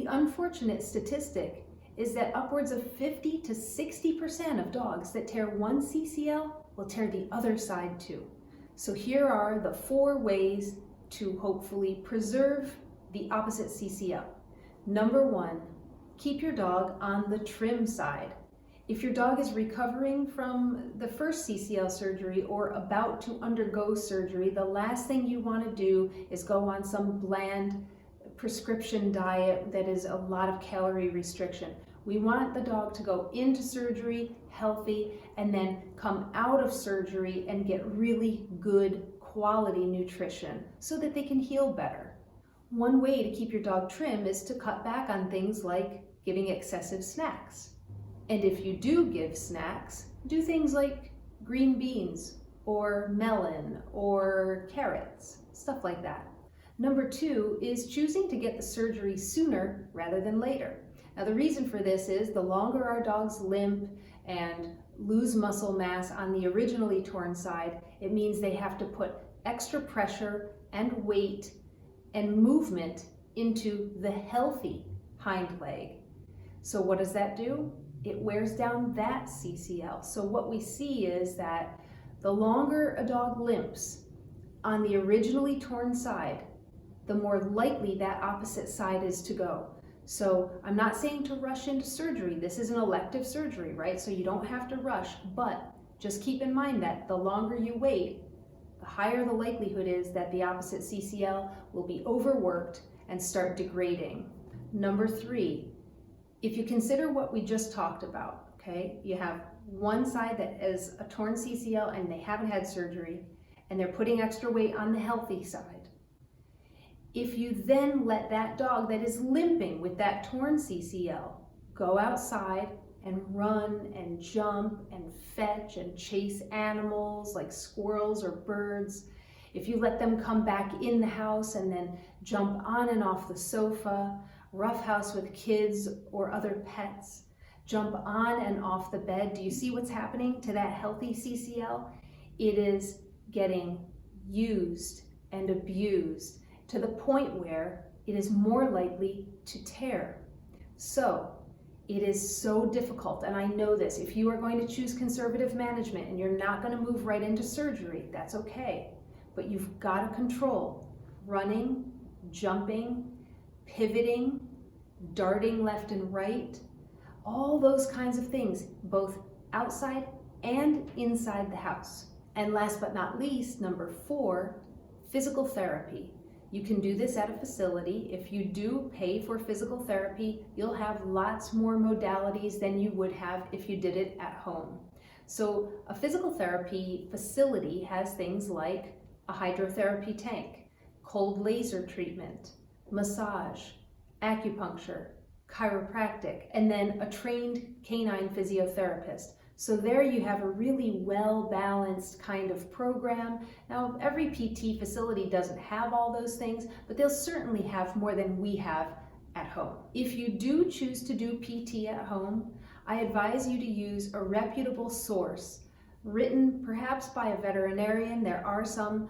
The unfortunate statistic is that upwards of 50 to 60% of dogs that tear one CCL will tear the other side too. So here are the 4 ways to hopefully preserve the opposite CCL. Number 1, keep your dog on the trim side. If your dog is recovering from the first CCL surgery or about to undergo surgery, the last thing you want to do is go on some bland prescription diet that is a lot of calorie restriction. We want the dog to go into surgery healthy and then come out of surgery and get really good quality nutrition so that they can heal better. One way to keep your dog trim is to cut back on things like giving excessive snacks. And if you do give snacks, do things like green beans or melon or carrots, stuff like that. Number 2 is choosing to get the surgery sooner rather than later. Now the reason for this is the longer our dogs limp and lose muscle mass on the originally torn side, it means they have to put extra pressure and weight and movement into the healthy hind leg. So what does that do? It wears down that CCL. So what we see is that the longer a dog limps on the originally torn side, the more likely that opposite side is to go. So I'm not saying to rush into surgery. This is an elective surgery, right? So you don't have to rush, but just keep in mind that the longer you wait, the higher the likelihood is that the opposite CCL will be overworked and start degrading. Number 3, if you consider what we just talked about, okay, you have one side that is a torn CCL and they haven't had surgery and they're putting extra weight on the healthy side. If you then let that dog that is limping with that torn CCL go outside and run and jump and fetch and chase animals like squirrels or birds, if you let them come back in the house and then jump on and off the sofa, roughhouse with kids or other pets, jump on and off the bed, do you see what's happening to that healthy CCL? It is getting used and abused to the point where it is more likely to tear. So it is so difficult, and I know this. If you are going to choose conservative management and you're not going to move right into surgery, that's okay. But you've got to control running, jumping, pivoting, darting left and right, all those kinds of things, both outside and inside the house. And last but not least, number 4, physical therapy. You can do this at a facility. If you do pay for physical therapy, you'll have lots more modalities than you would have if you did it at home. So a physical therapy facility has things like a hydrotherapy tank, cold laser treatment, massage, acupuncture, chiropractic, and then a trained canine physiotherapist. So there you have a really well-balanced kind of program. Now, every PT facility doesn't have all those things, but they'll certainly have more than we have at home. If you do choose to do PT at home, I advise you to use a reputable source, written perhaps by a veterinarian. There are some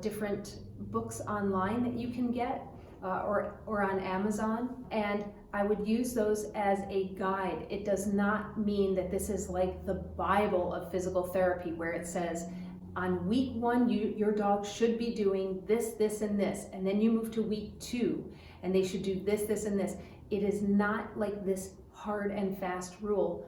different books online that you can get, or on Amazon, and I would use those as a guide. It does not mean that this is like the Bible of physical therapy where it says on week 1 your dog should be doing this, this, and this, and then you move to week 2 and they should do this, this, and this. It is not like this hard and fast rule.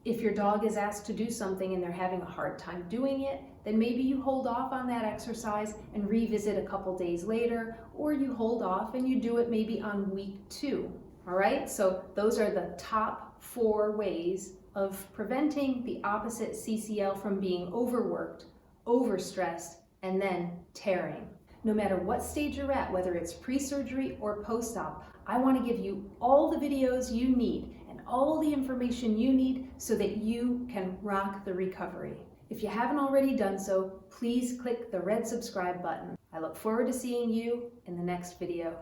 If your dog is asked to do something and they're having a hard time doing it, then maybe you hold off on that exercise and revisit a couple days later, or you hold off and you do it maybe on week 2. All right, so those are the top 4 ways of preventing the opposite CCL from being overworked, overstressed, and then tearing. No matter what stage you're at, whether it's pre-surgery or post-op, I want to give you all the videos you need and all the information you need so that you can rock the recovery. If you haven't already done so, please click the red subscribe button. I look forward to seeing you in the next video.